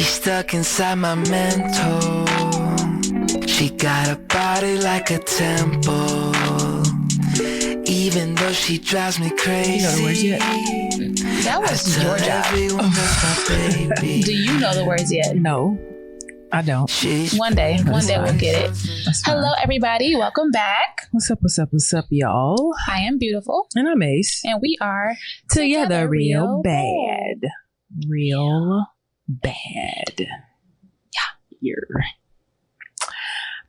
She's stuck inside my mental. She got a body like a temple. Even though she drives me crazy. You know the words yet? That was your job. Do you know the words yet? No, I don't. One day we'll get it. Hello, everybody. Welcome back. What's up, y'all? I am beautiful. And I'm Ace. And we are Together Real Bad. Real bad. Yeah.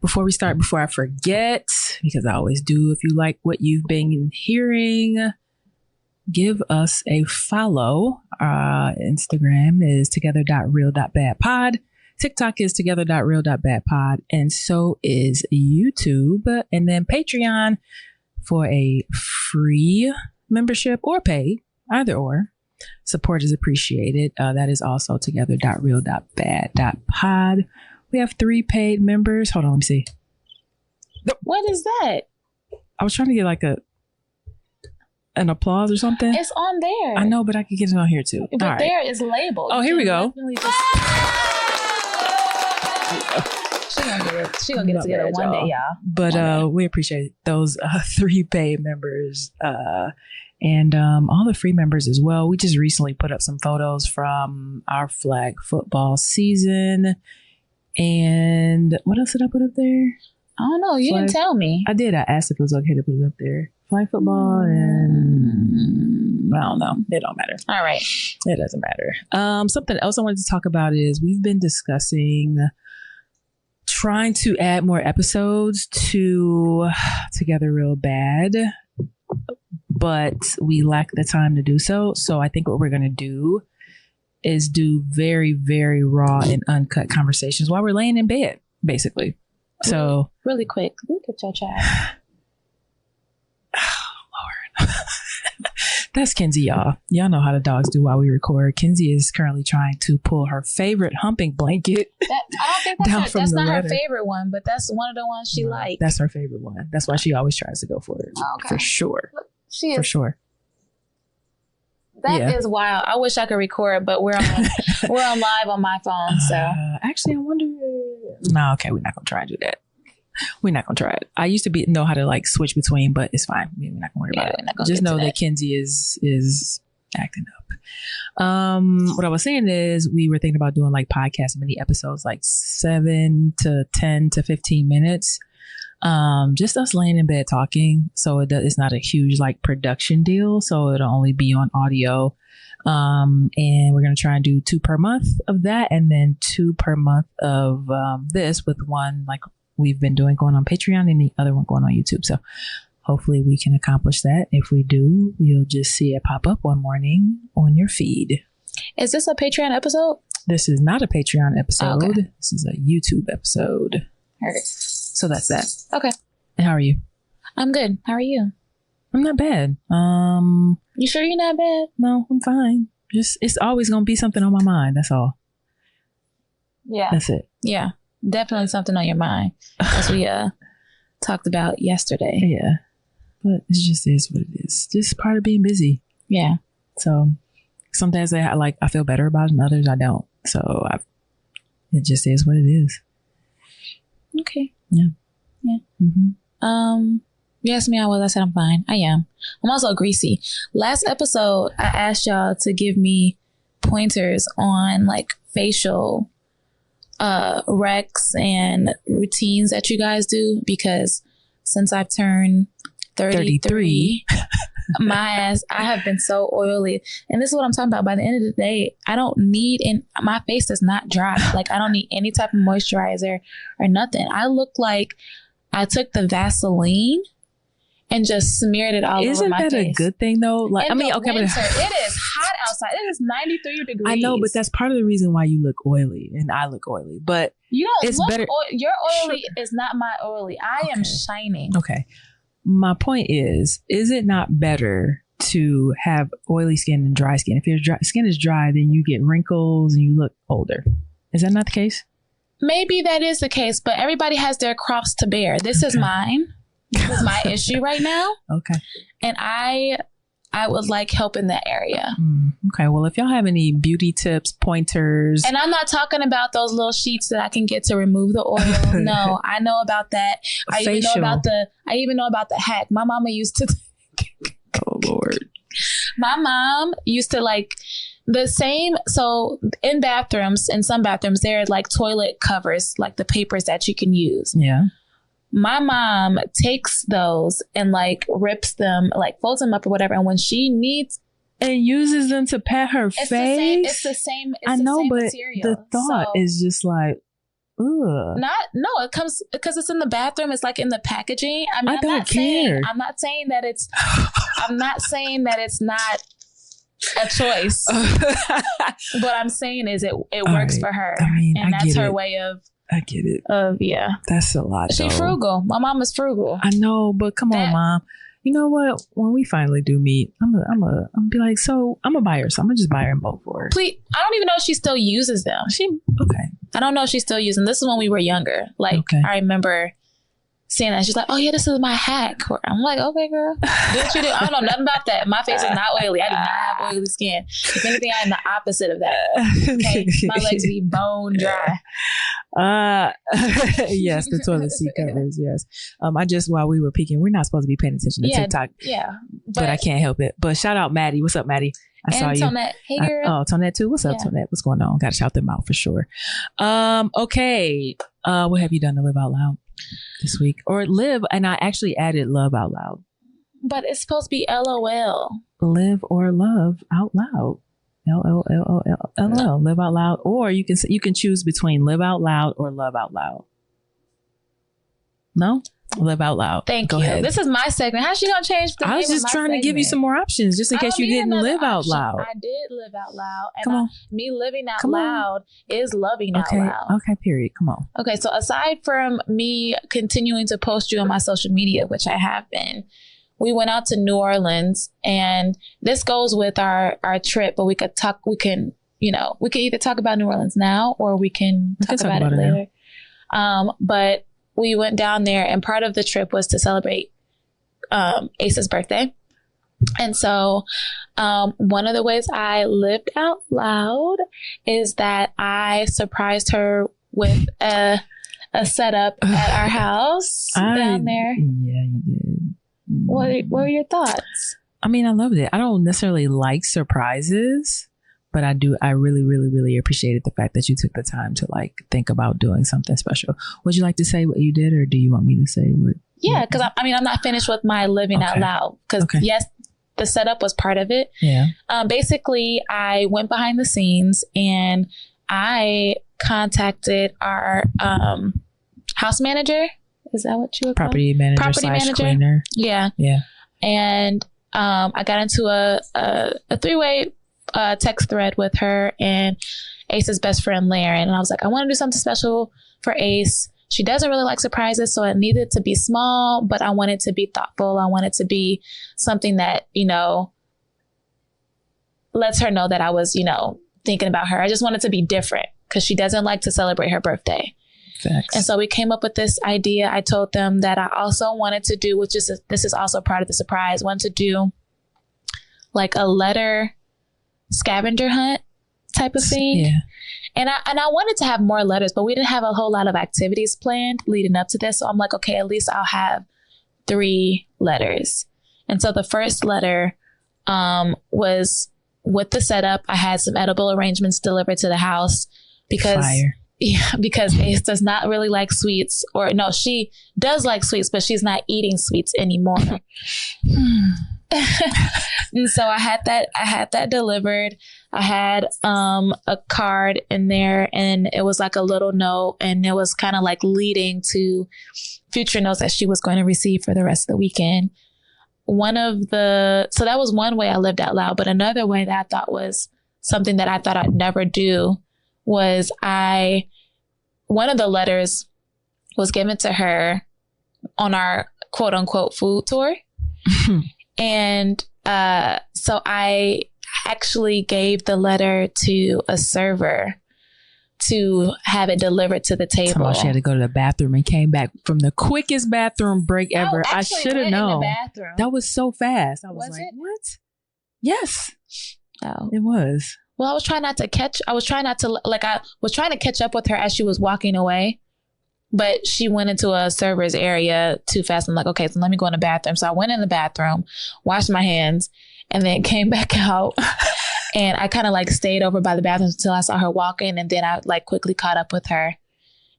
Before we start, before I forget, because I always do, if you like what you've been hearing, give us a follow. Instagram is together.real.badpod. TikTok is together.real.badpod. And so is YouTube. And then Patreon for a free membership or paid, either or. Support is appreciated. That is also together.real.bad.pod. We have 3 paid members. Hold on, let me see. What is that? I was trying to get like an applause or something. It's on there. I know, but I could get it on here too. But there is labeled. Oh, here we go. She gonna get it together one day, y'all. But we appreciate those 3 paid members and all the free members as well. We just recently put up some photos from our flag football season. And what else did I put up there? I don't know. You didn't tell me. I did. I asked if it was okay to put it up there. Flag football and I don't know. It don't matter. All right. It doesn't matter. Something else I wanted to talk about is we've been discussing trying to add more episodes to Together Real Bad, but we lack the time to do so. So I think what we're going to do is do very, very raw and uncut conversations while we're laying in bed, basically. So really quick, look at your child. Oh, Lord. That's Kenzie, y'all. Y'all know how the dogs do while we record. Kenzie is currently trying to pull her favorite humping blanket. I don't think that's not her favorite one, but that's one of the ones she likes. That's her favorite one. That's why she always tries to go for it. Okay. For sure. She is. For sure. That is wild. I wish I could record, but we're on live on my phone. So actually, I wonder. No, okay, we're not gonna try and do that. We're not gonna try it. I used to know how to like switch between, but it's fine. We're not gonna worry about it. Just know that Kenzie is acting up. What I was saying is we were thinking about doing like podcast mini episodes, like 7 to 10 to 15 minutes. Just us laying in bed talking. So it's not a huge like production deal. So it'll only be on audio. And we're going to try and do 2 per month of that. And then 2 per month of, this with one like we've been doing going on Patreon and the other one going on YouTube. So hopefully we can accomplish that. If we do, you'll just see it pop up one morning on your feed. Is this a Patreon episode? This is not a Patreon episode. Okay. This is a YouTube episode. All right. So that's that. Okay. And how are you? I'm good. How are you? I'm not bad. You sure you're not bad? No, I'm fine. Just it's always gonna be something on my mind. That's all. Yeah. That's it. Yeah. Definitely something on your mind. As we talked about yesterday. Yeah. But it just is what it is. Just part of being busy. Yeah. So some days I feel better about it and others I don't. So it just is what it is. Okay. Yeah. Yeah. Mm-hmm. You asked me how I was. I said I'm fine. I am. I'm also greasy. Last episode, I asked y'all to give me pointers on like facial recs and routines that you guys do, because since I've turned 33 my ass, I have been so oily. And this is what I'm talking about. By the end of the day, I don't need, and my face does not dry. Like I don't need any type of moisturizer or nothing. I look like I took the Vaseline and just smeared it all over my face. Isn't that a good thing though? Like, I mean, okay, winter, it is hot outside. It is 93 degrees. I know, but that's part of the reason why you look oily and I look oily. But you don't it's look better. Your oily is not my oily. I am shining. Okay. My point is it not better to have oily skin than dry skin? If your skin is dry, then you get wrinkles and you look older. Is that not the case? Maybe that is the case, but everybody has their cross to bear. This is mine. This is my issue right now. Okay. And I I would like help in that area. Okay. Well, if y'all have any beauty tips, pointers. And I'm not talking about those little sheets that I can get to remove the oil. No, I know about that. I even know about the hack. My mama used to. Oh, Lord. My mom used to like the same. So in some bathrooms, there are like toilet covers, like the papers that you can use. Yeah. My mom takes those and like rips them, like folds them up or whatever. And when she needs and uses them to pat her face. It's the same. I know, but material. The thought is just like, ugh. It comes because it's in the bathroom. It's like in the packaging. I mean, I'm not saying that it's not a choice. What I'm saying is it works for her. I mean, and that's her way of. I get it. Yeah. That's a lot. She's frugal. My mom is frugal. I know, but come on, Mom. You know what? When we finally do meet, I'm gonna be like, so I'm gonna buy her. So I'm gonna just buy her in bulk for her. Please. I don't even know if she still uses them. Okay. I don't know if she's still using. This is when we were younger. Like I remember seeing that. She's like, oh yeah, this is my hack. I'm like, okay, girl. Do what you do. I don't know nothing about that. My face is not oily. I do not have oily skin. If anything, I'm the opposite of that. Okay. My legs be bone dry. Yes, the toilet seat covers. Yes. I just, while we were peeking, we're not supposed to be paying attention to TikTok. Yeah. But I can't help it. But shout out Maddie. What's up, Maddie? I saw you. Tonette. Hey, girl. Tonette too. What's up, Tonette? What's going on? Got to shout them out for sure. Okay. What have you done to live out loud this week? Or live, and I actually added love out loud. But it's supposed to be LOL. Live or love out loud. LOL. Live out loud. Or you can choose between live out loud or love out loud. No? Live out loud. Thank you. Ahead. This is my segment. How's she gonna change the name? I was just trying to give you some more options, just in case you didn't live out loud. I did live out loud. And me living out loud is loving out loud. Okay, period. Come on. Okay, so aside from me continuing to post you on my social media, which I have been, we went out to New Orleans, and this goes with our trip, but we can either talk about New Orleans now or we can talk about it later. But we went down there, and part of the trip was to celebrate Ace's birthday. And so one of the ways I lived out loud is that I surprised her with a setup at our house down there. Yeah, you did. What were your thoughts? I mean, I loved it. I don't necessarily like surprises, but I really, really, really appreciated the fact that you took the time to like think about doing something special. Would you like to say what you did, or do you want me to say what? Yeah, because I'm not finished with my living out loud. Because yes, the setup was part of it. Yeah. Basically, I went behind the scenes and I contacted our house manager. Is that what you would call property manager / cleaner? Yeah. Yeah. And I got into a three-way text thread with her and Ace's best friend, Laren. And I was like, I want to do something special for Ace. She doesn't really like surprises, so it needed to be small, but I want it to be thoughtful. I want it to be something that, lets her know that I was, thinking about her. I just want it to be different because she doesn't like to celebrate her birthday. Facts. And so we came up with this idea. I told them that I also wanted to do, this is also part of the surprise, wanted to do like a letter scavenger hunt type of thing. Yeah. And I wanted to have more letters, but we didn't have a whole lot of activities planned leading up to this. So I'm like, okay, at least I'll have 3 letters. And so the first letter was with the setup. I had some edible arrangements delivered to the house because Ace does not really like sweets, or no, she does like sweets, but she's not eating sweets anymore. And so I had that delivered. I had a card in there, and it was like a little note, and it was kind of like leading to future notes that she was going to receive for the rest of the weekend. So that was one way I lived out loud. But another way that I thought was something that I thought I'd never do was one of the letters was given to her on our quote unquote food tour. And so I actually gave the letter to a server to have it delivered to the table. She had to go to the bathroom and came back from the quickest bathroom break ever. I should have known. In the bathroom. That was so fast. I was like, what? Yes. Oh. It was. Well, I was trying not to catch up with her as she was walking away, but she went into a server's area too fast. I'm like, okay, so let me go in the bathroom. So I went in the bathroom, washed my hands, and then came back out. And I kind of like stayed over by the bathroom until I saw her walking. And then I like quickly caught up with her,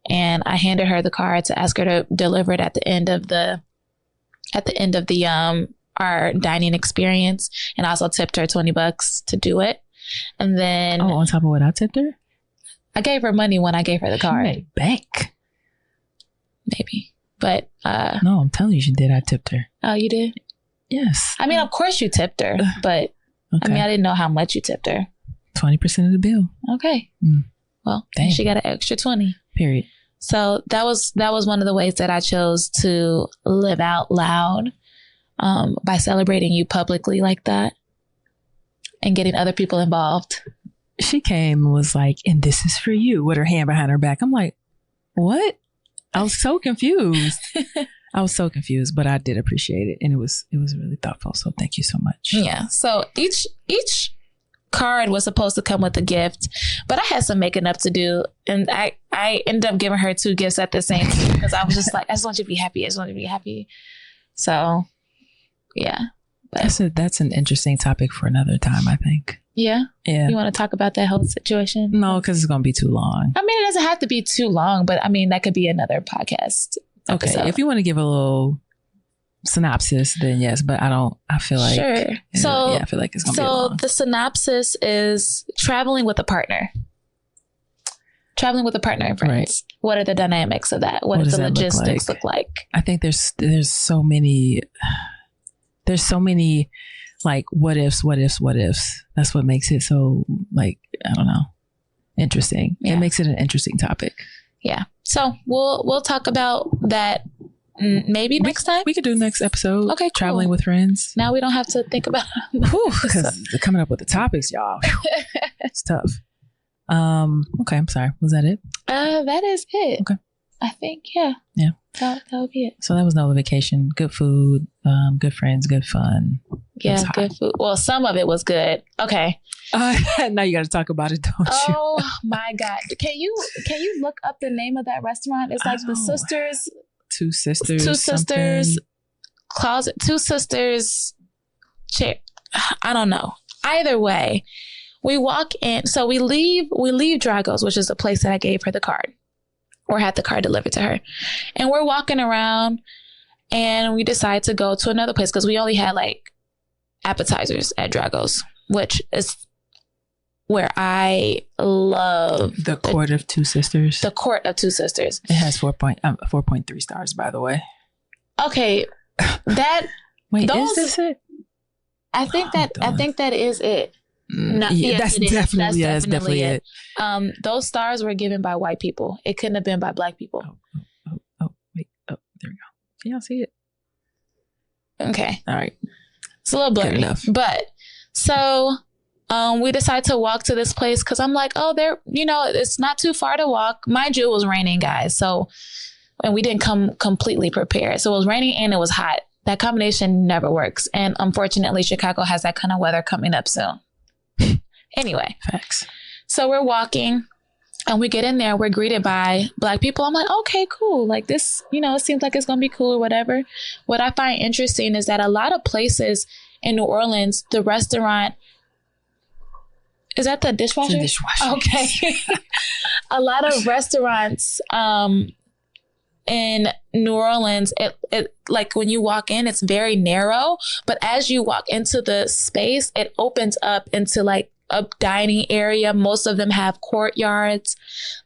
and I handed her the card to ask her to deliver it at the end of our dining experience. And I also tipped her $20 to do it. And then on top of what I tipped her, I gave her money when I gave her the card. Bank. Maybe. But no, I'm telling you, she did. I tipped her. Oh, you did? Yes. I mean, of course you tipped her, but okay. I mean, I didn't know how much you tipped her. 20% of the bill. Okay. Well, she got an extra 20. Period. So that was one of the ways that I chose to live out loud, by celebrating you publicly like that and getting other people involved. She came and was like, and this is for you, with her hand behind her back. I'm like, what? I was so confused. But I did appreciate it. And it was really thoughtful. So thank you so much. Yeah. So each card was supposed to come with a gift, but I had some making up to do. And I ended up giving her 2 gifts at the same time because I was just like, I just want you to be happy. I just want you to be happy. So yeah. But that's an interesting topic for another time, I think. Yeah? Yeah. You want to talk about that whole situation? No, because it's going to be too long. I mean, it doesn't have to be too long, but I mean, that could be another podcast episode. Okay. If you want to give a little synopsis, then yes, but I feel like... Sure. I feel like it's going to be long. So the synopsis is traveling with a partner. Traveling with a partner and friends. Right. What are the dynamics of that? What does the logistics look like? I think there's so many... There's so many like what ifs. That's what makes it so like, I don't know, interesting. Yeah. It makes it an interesting topic. Yeah. So we'll talk about that maybe next time. We could do next episode. Okay, cool. Traveling with friends. Now we don't have to think about because coming up with the topics, y'all. It's tough. Okay, I'm sorry. Was that it? That is it. Okay. I think, yeah. Yeah. That would be it. So that was another vacation. Good food, good friends, good fun. Yeah, good food. Well, some of it was good. Okay. Now you got to talk about it, don't you? Oh my God. Can you look up the name of that restaurant? It's like the sisters. Two sisters. Closet. Two sisters. Chair. I don't know. Either way, we walk in. So we leave Drago's, which is the place that I gave her the card. Or had the card delivered to her. And we're walking around and we decide to go to another place because we only had like appetizers at Drago's, which is where I love the Court of Two Sisters. The Court of Two Sisters. It has 4.3 stars, by the way. Okay. Wait, is this it? I think that is it. No, yeah, that's definitely it. Those stars were given by white people. It couldn't have been by black people. Wait, there we go. Can y'all see it? Okay. All right. It's a little blurry enough. But so we decided to walk to this place because I'm like, it's not too far to walk. Mind you, it was raining, guys. So, and we didn't come completely prepared. So it was raining and it was hot. That combination never works. And unfortunately, Chicago has that kind of weather coming up soon. Anyway. Facts. So we're walking and we get in there. We're greeted by black people. I'm like, okay, cool. Like this, it seems like it's going to be cool or whatever. What I find interesting is that a lot of places in New Orleans, the restaurant, is that the dishwasher? It's the dishwasher. Okay. A lot of restaurants, in New Orleans, it like when you walk in, it's very narrow, but as you walk into the space, it opens up into like a dining area. Most of them have courtyards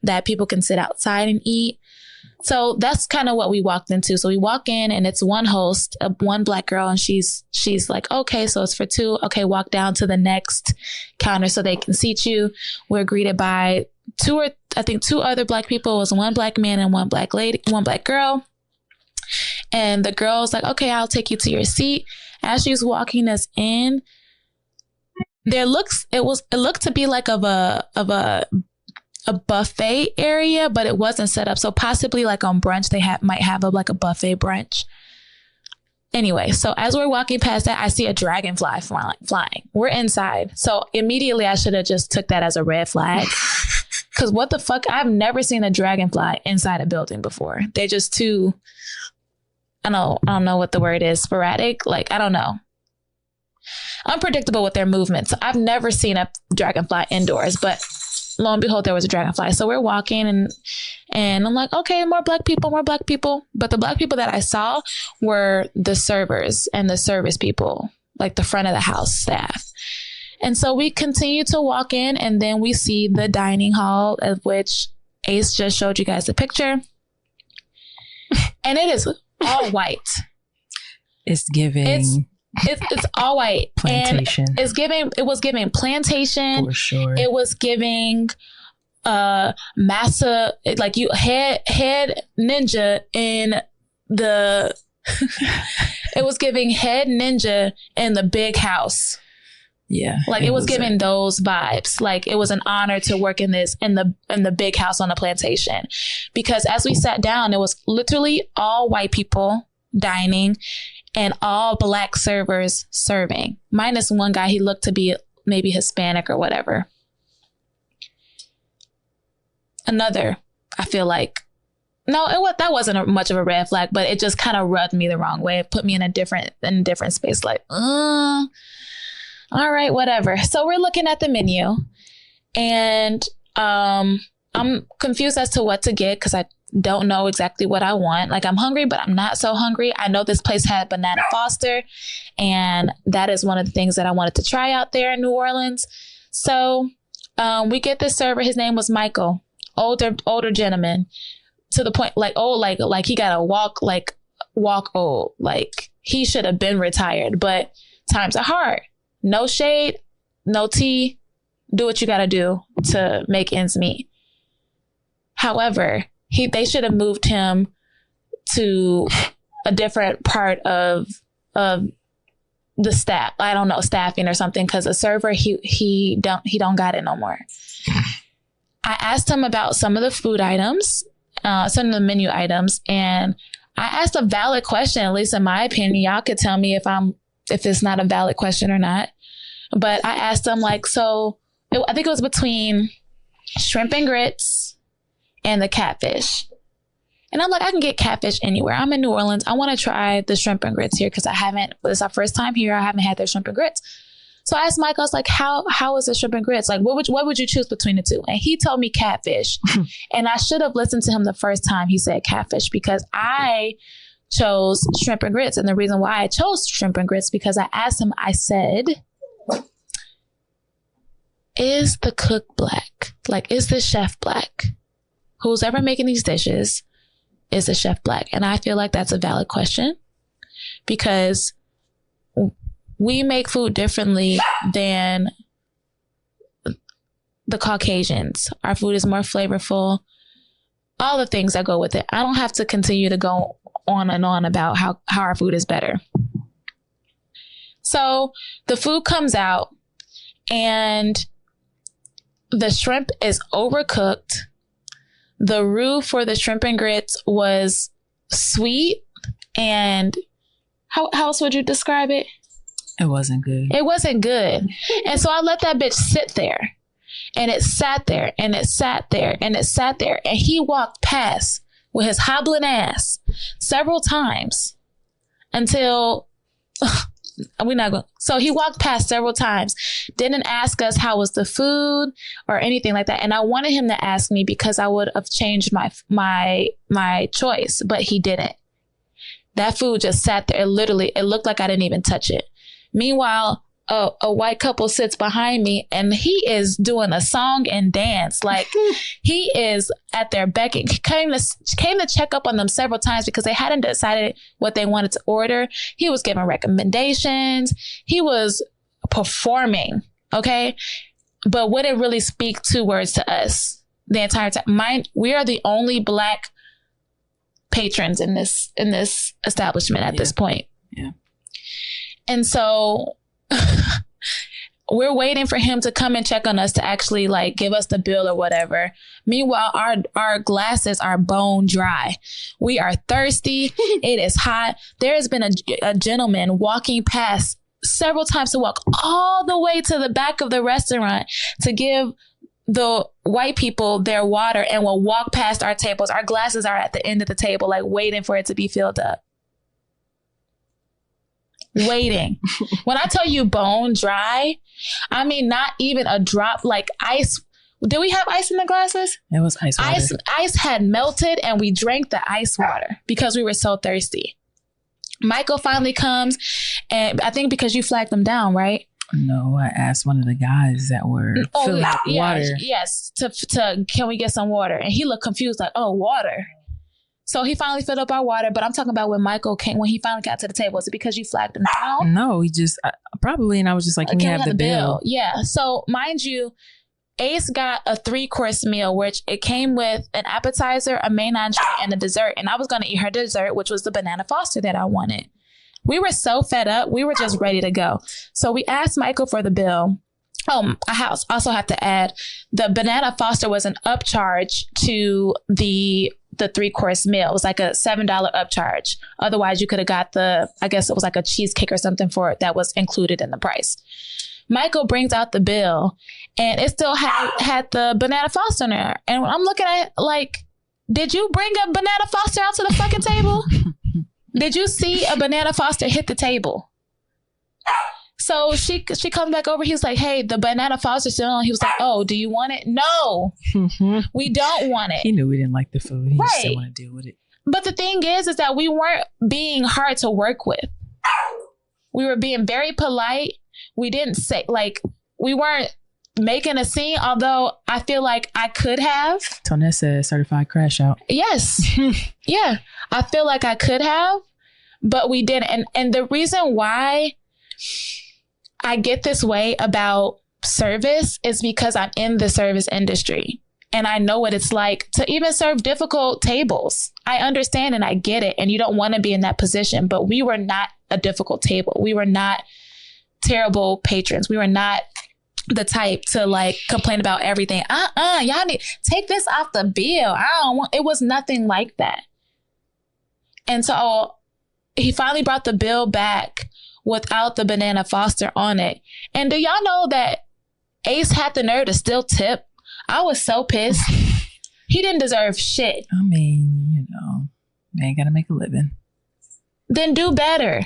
that people can sit outside and eat. So that's kind of what we walked into. So we walk in and it's one host, one black girl, and she's like, okay, so it's for 2. Okay, walk down to the next counter so they can seat you. We're greeted by 2 other black people. It was one black man and one black girl. And the girl's like, okay, I'll take you to your seat. As she's walking us in, it looked to be like of a buffet area, but it wasn't set up. So possibly like on brunch, they might have a buffet brunch. Anyway, so as we're walking past that, I see a dragonfly flying. We're inside. So immediately I should have just took that as a red flag. Because what the fuck? I've never seen a dragonfly inside a building before. They're just too, I don't know what the word is, sporadic. Like, I don't know. Unpredictable with their movements. I've never seen a dragonfly indoors, but lo and behold, there was a dragonfly. So we're walking and I'm like, okay, more black people. But the black people that I saw were the servers and the service people, like the front of the house staff. And so we continue to walk in, and then we see the dining hall, of which Ace just showed you guys the picture. And it is all white. It's giving. It's all white. Plantation. And it was giving plantation. For sure. It was giving massa, like you head ninja in the it was giving head ninja in the big house. Yeah. Like it was giving those vibes. Like it was an honor to work in the big house on the plantation. Because as we sat down, it was literally all white people dining and all black servers serving. Minus one guy, he looked to be maybe Hispanic or whatever. Another, I feel like, that wasn't much of a red flag, but it just kind of rubbed me the wrong way. It put me in a different space. Like, all right, whatever. So we're looking at the menu, and I'm confused as to what to get because I don't know exactly what I want. Like, I'm hungry, but I'm not so hungry. I know this place had banana Foster, and that is one of the things that I wanted to try out there in New Orleans. So we get this server. His name was Michael, older gentleman, to the point like old, like he got to walk old. Like he should have been retired, but times are hard. No shade, no tea. Do what you got to do to make ends meet. However, they should have moved him to a different part of the staff. I don't know, staffing or something, because a server, he don't got it no more. I asked him about some of the food items, some of the menu items, and I asked a valid question, at least in my opinion. Y'all could tell me if it's not a valid question or not. But I asked him I think it was between shrimp and grits and the catfish. And I'm like, I can get catfish anywhere. I'm in New Orleans. I want to try the shrimp and grits here because it's our first time here. I haven't had their shrimp and grits. So I asked Mike, I was like, how is the shrimp and grits? Like, what would you choose between the two? And he told me catfish. And I should have listened to him the first time he said catfish, because I chose shrimp and grits. And the reason why I chose shrimp and grits, because I asked him, I said, is the cook black? Like, is the chef black? Who's ever making these dishes, is the chef black? And I feel like that's a valid question, because we make food differently than the Caucasians. Our food is more flavorful, all the things that go with it. I don't have to continue to go on and on about how our food is better. So the food comes out and the shrimp is overcooked. The roux for the shrimp and grits was sweet, and how else would you describe it? It wasn't good. It wasn't good. And so I let that bitch sit there, and it sat there, and it sat there, and it sat there. And he walked past with his hobbling ass several times until we're not going. So he walked past several times, didn't ask us how was the food or anything like that. And I wanted him to ask me because I would have changed my choice, but he didn't. That food just sat there. It looked like I didn't even touch it. Meanwhile, a white couple sits behind me, and he is doing a song and dance. Like, he is at their beck. He came to check up on them several times because they hadn't decided what they wanted to order. He was giving recommendations. He was performing. Okay. But wouldn't really speak two words to us the entire time. We are the only Black patrons in this establishment at this point. Yeah. And so we're waiting for him to come and check on us to actually like give us the bill or whatever. Meanwhile, our glasses are bone dry. We are thirsty. It is hot. There has been a gentleman walking past several times to walk all the way to the back of the restaurant to give the white people their water, and will walk past our tables. Our glasses are at the end of the table, like waiting for it to be filled up. Waiting. When I tell you bone dry, I mean not even a drop, like ice. Did we have ice in the glasses? It was ice water. Ice had melted, and we drank the ice water because we were so thirsty. Michael finally comes, and I think because you flagged them down, right? No, I asked one of the guys that were filling up water. Yes, to can we get some water? And he looked confused, like, oh, water. So he finally filled up our water. But I'm talking about when Michael came, when he finally got to the table. Was it because you flagged him down? No, he just probably. And I was just like, can we have the bill? Yeah. So mind you, Ace got a 3-course meal, which it came with an appetizer, a main entree, and a dessert. And I was going to eat her dessert, which was the banana foster that I wanted. We were so fed up. We were just ready to go. So we asked Michael for the bill. Oh, I also have to add, the banana foster was an upcharge to the 3-course meal. It was like a $7 upcharge. Otherwise, you could have got I guess it was like a cheesecake or something for it that was included in the price. Michael brings out the bill, and it still had the banana foster in there. And I'm looking at it like, did you bring a banana foster out to the fucking table? Did you see a banana foster hit the table? So she comes back over. He's like, hey, the banana foster's still on. He was like, oh, do you want it? No, we don't want it. He knew we didn't like the food. He just didn't want to deal with it. But the thing is that we weren't being hard to work with. We were being very polite. We didn't say, like, we weren't making a scene, although I feel like I could have. Tonette said certified crash out. Yes. Yeah. I feel like I could have, but we didn't. And the reason why I get this way about service is because I'm in the service industry and I know what it's like to even serve difficult tables. I understand and I get it. And you don't want to be in that position, but we were not a difficult table. We were not terrible patrons. We were not the type to like complain about everything. Y'all need take this off the bill. I don't want. It was nothing like that. And so he finally brought the bill back without the banana foster on it. And do y'all know that Ace had the nerve to still tip? I was so pissed. He didn't deserve shit. I mean, they ain't gotta make a living. Then do better.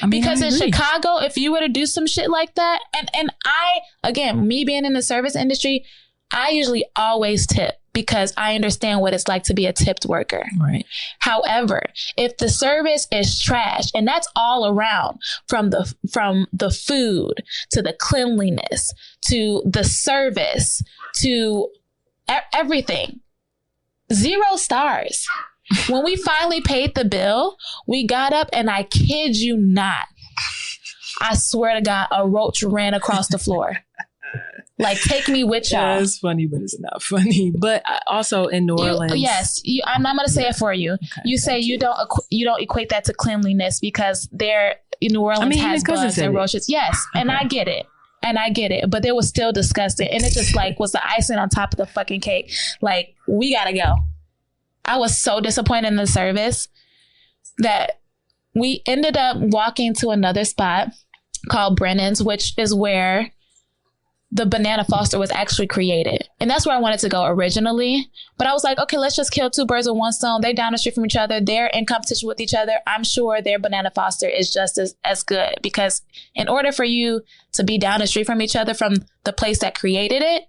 Because in agree. Chicago, if you were to do some shit like that, and I, again, me being in the service industry, I usually always tip because I understand what it's like to be a tipped worker. Right. However, if the service is trash, and that's all around, from the food to the cleanliness to the service to everything, 0 stars. When we finally paid the bill, we got up and I kid you not, I swear to God, a roach ran across the floor. Like, take me with y'all. It's funny, but it's not funny. But also in New Orleans. I'm not going to say it for you. Okay, you say you don't equate that to cleanliness because New Orleans has bugs and roaches. Yes, okay. And I get it. But it was still disgusting. And it just like was the icing on top of the fucking cake. Like, we got to go. I was so disappointed in the service that we ended up walking to another spot called Brennan's, which is where the banana foster was actually created. And that's where I wanted to go originally. But I was like, okay, let's just kill 2 birds with 1 stone. They're down the street from each other. They're in competition with each other. I'm sure their banana foster is just as good, because in order for you to be down the street from each other from the place that created it,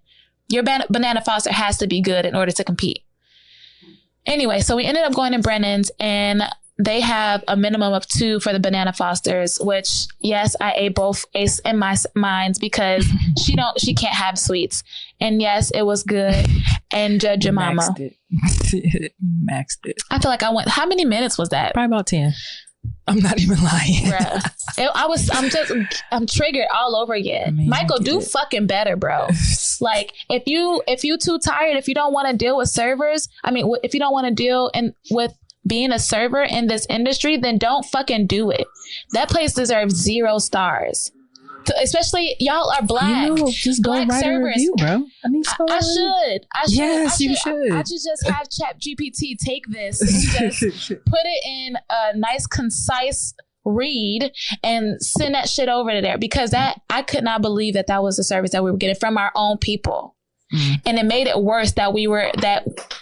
your banana foster has to be good in order to compete. Anyway, so we ended up going to Brennan's, and they have a minimum of 2 for the banana fosters, which, yes, I ate both Ace and mines because she can't have sweets. And yes, it was good. And Judge your mama. Maxed it. I feel like I went, how many minutes was that? Probably about 10. I'm not even lying. I'm triggered all over again. I mean, Michael, do fucking better, bro. Like, if you too tired, if you don't want to deal with servers, if you don't want to deal with being a server in this industry, then don't fucking do it. That place deserves 0 stars. Especially y'all are Black. You know, just go Black write servers. a review, bro. I mean, I should. Yes, you should. I should just have ChatGPT take this and just put it in a nice, concise read and send that shit over to there, because that I could not believe that was the service that we were getting from our own people. And it made it worse that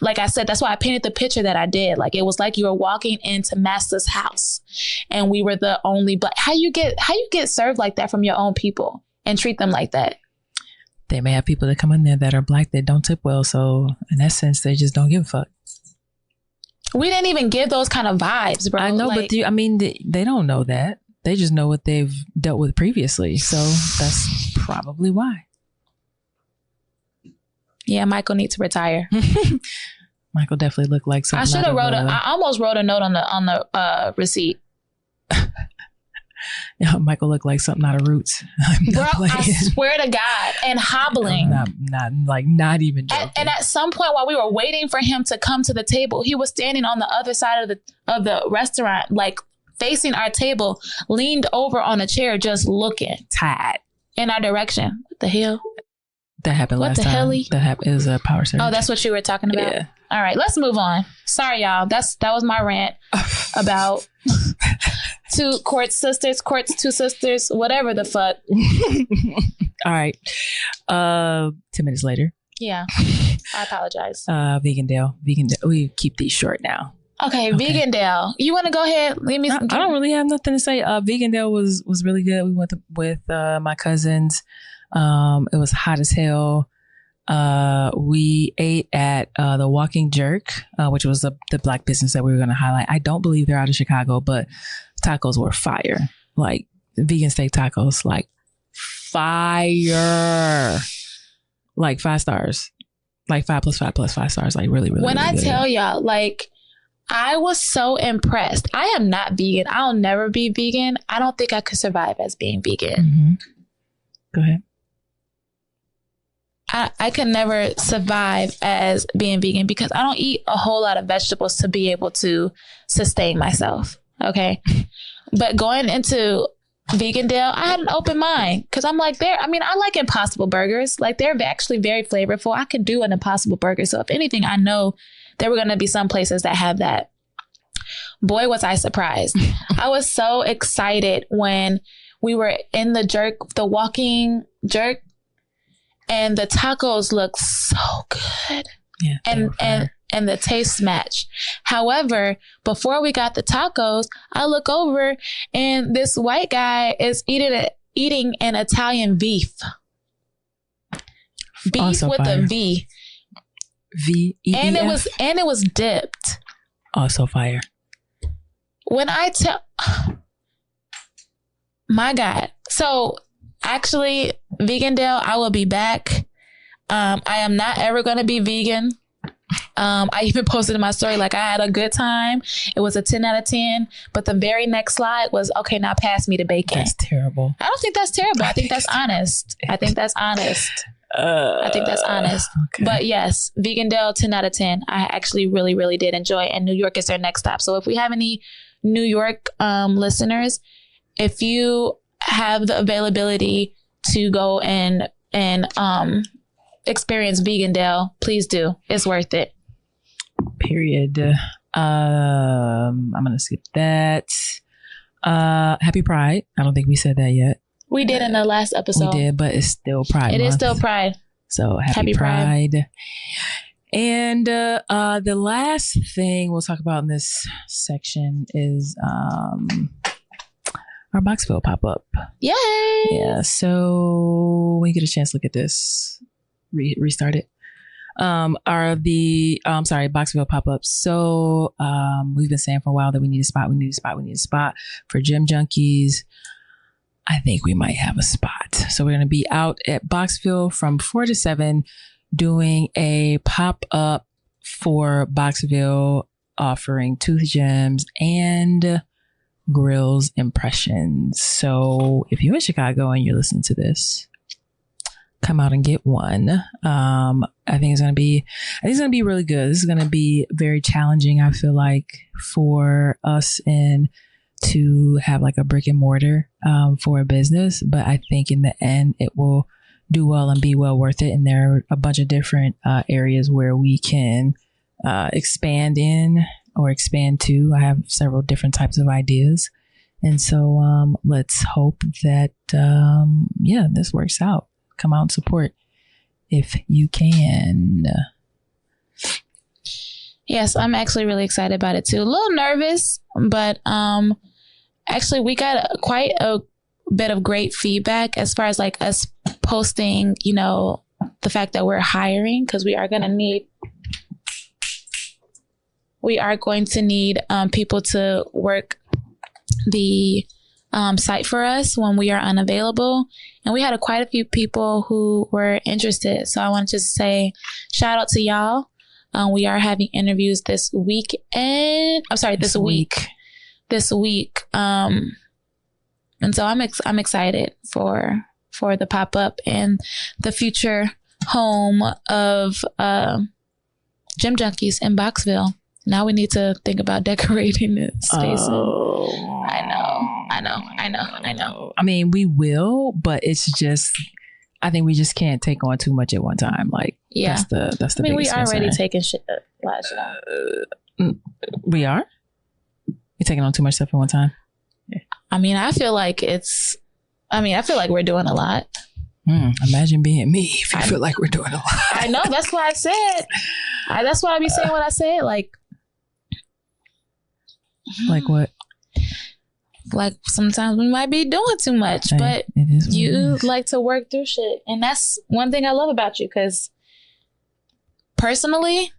like I said, that's why I painted the picture that I did. Like, it was like you were walking into Master's house and we were the only Black. How you get served like that from your own people and treat them like that? They may have people that come in there that are Black that don't tip well. So in that sense, they just don't give a fuck. We didn't even give those kind of vibes, bro. I know, like, but they don't know that. They just know what they've dealt with previously. So that's probably why. Yeah, Michael needs to retire. Michael definitely looked like something. I should have I almost wrote a note on the receipt. Yeah, Michael looked like something out of Roots. Bro, I swear to God, and hobbling. Not even joking. And at some point, while we were waiting for him to come to the table, he was standing on the other side of the restaurant, like facing our table, leaned over on a chair, just looking tired in our direction. What the hell? That happened last time. What the hell? That happened. It was a power surge. Oh, that's what you were talking about? Yeah. All right, let's move on. Sorry, y'all. That was my rant about two sisters, whatever the fuck. All right. 10 minutes later. Yeah. I apologize. Vegandale. We keep these short now. Okay. Vegandale. You want to go ahead? I don't really have nothing to say. Vegandale was really good. We went with my cousins. It was hot as hell. We ate at the Walking Jerk, which was the Black business that we were going to highlight. I don't believe they're out of Chicago, but tacos were fire. Like vegan steak tacos, like fire. Like 5 stars. Like 5 plus 5 plus 5 stars. Like really, really, when really I good. Tell y'all, like, I was so impressed. I am not vegan. I'll never be vegan. I don't think I could survive as being vegan. Mm-hmm. Go ahead. I could never survive as being vegan because I don't eat a whole lot of vegetables to be able to sustain myself. Okay. But going into Vegandale, I had an open mind because I'm like, I like Impossible burgers. Like, they're actually very flavorful. I could do an Impossible burger. So if anything, I know there were going to be some places that have that. Boy, was I surprised. I was so excited when we were in the Walking Jerk. And the tacos look so good. Yeah, and the taste match. However, before we got the tacos, I look over and this white guy is eating an Italian beef. Beef also with fire. A V. V-E-E-F. And it was dipped. Also fire. When I tell my God. So actually, Vegandale, I will be back. I am not ever going to be vegan. I even posted in my story, like, I had a good time. It was a 10 out of 10. But the very next slide was, okay, now pass me the bacon. That's terrible. I don't think that's terrible. I think that's honest. I think that's honest. Okay. But yes, Vegandale, 10 out of 10. I actually really, really did enjoy it. And New York is their next stop. So if we have any New York listeners, if you have the availability to go and experience Vegandale, please do. It's worth it. Period. I'm gonna skip that. Happy Pride. I don't think we said that yet. We did in the last episode. We did, but it's still Pride. It is still Pride. So happy Pride. And the last thing we'll talk about in this section is our Boxville pop-up. Yay! Yeah, so when you get a chance, look at this. Restart it. Boxville pop-ups. So we've been saying for a while that we need a spot for gym junkies. I think we might have a spot. So we're going to be out at Boxville from 4 to 7 doing a pop-up for Boxville, offering tooth gems and grills impressions. So if you're in Chicago and you're listening to this, come out and get one. I think it's gonna be really good. This is gonna be very challenging, I feel like, for us in to have like a brick and mortar for a business, but I think in the end it will do well and be well worth it. And there are a bunch of different areas where we can expand in or expand to. I have several different types of ideas. And so let's hope that, this works out. Come out and support if you can. Yes, I'm actually really excited about it too. A little nervous, but actually we got quite a bit of great feedback as far as like us posting, the fact that we're hiring, because we are going to need people to work the site for us when we are unavailable. And we had quite a few people who were interested. So I want to just say shout out to y'all. We are having interviews this week. And this week. And so I'm excited for the pop-up and the future home of Gym Junkies in Boxville. Now we need to think about decorating the space. Oh, I know. I mean, we will, but it's just, I think we just can't take on too much at one time. Like, yeah, that's the. I mean, we already concern. taking shit last year. We are. You taking on too much stuff at one time? Yeah. I mean, I feel like we're doing a lot. Imagine being me if you feel like we're doing a lot. I know. That's what I said. That's why I be saying what I said. Like what? Like sometimes we might be doing too much, but you like to work through shit. And that's one thing I love about you, because personally,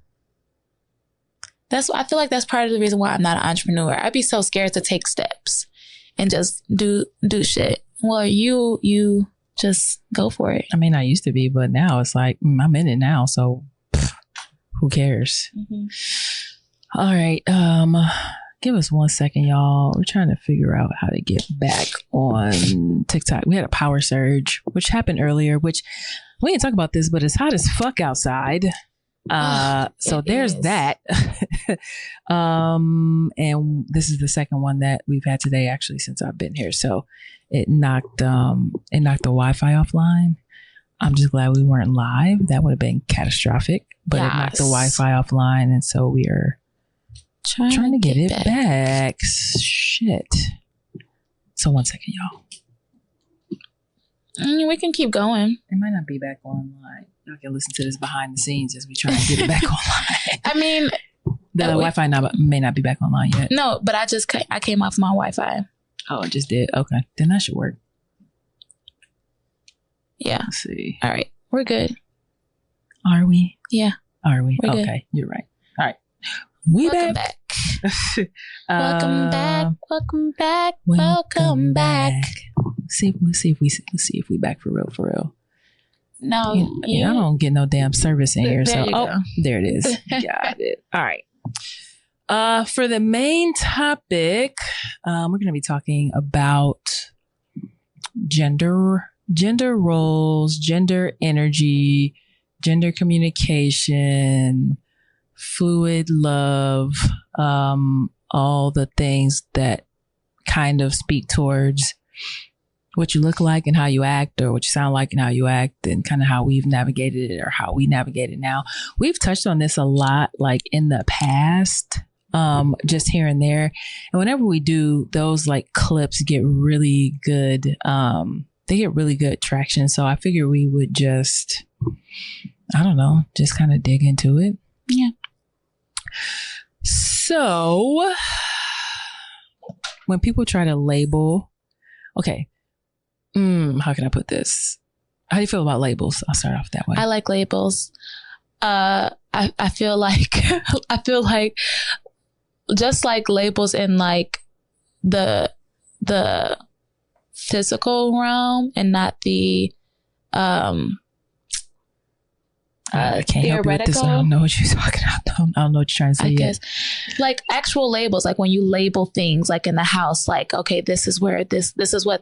I feel like that's part of the reason why I'm not an entrepreneur. I'd be so scared to take steps and just do shit. Well, you just go for it. I mean, I used to be, but now it's like, I'm in it now. So who cares? Mm-hmm. All right. Give us 1 second, y'all. We're trying to figure out how to get back on TikTok. We had a power surge, which happened earlier, which we didn't talk about this, but it's hot as fuck outside. So there's that. And this is the second one that we've had today, actually, since I've been here. So it knocked the Wi-Fi offline. I'm just glad we weren't live. That would have been catastrophic, but It knocked the Wi-Fi offline. And so we are trying to get it back. Shit. So 1 second, y'all. We can keep going. It might not be back online. Y'all can listen to this behind the scenes as we try to get it back online. I mean, the Wi-Fi may not be back online yet. No, but I came off my Wi-Fi. Oh, it just did. Okay, then that should work. Yeah. Let's see. All right, we're good. Are we? Yeah. Are we? We're okay, good. You're right. All right. Welcome back. Welcome back. Welcome back. Let's see if we back for real. No, I don't get no damn service in here. There So there it is. Got it. All right. For the main topic, we're going to be talking about gender roles, gender energy, gender communication, fluid love, all the things that kind of speak towards what you look like and how you act, or what you sound like and how you act, and kind of how we've navigated it or how we navigate it now. We've touched on this a lot, like in the past, just here and there. And whenever we do, those like clips get really good. They get really good traction. So I figure we would just kind of dig into it. Yeah. So when people try to label, okay, how can I put this? How do you feel about labels? I'll start off that way. I like labels. I feel like just like labels in like the physical realm and not the I can't help you with this. I don't know what you're talking about. I don't know what you're trying to say. I guess like actual labels, like when you label things like in the house, like, okay, this is where this is where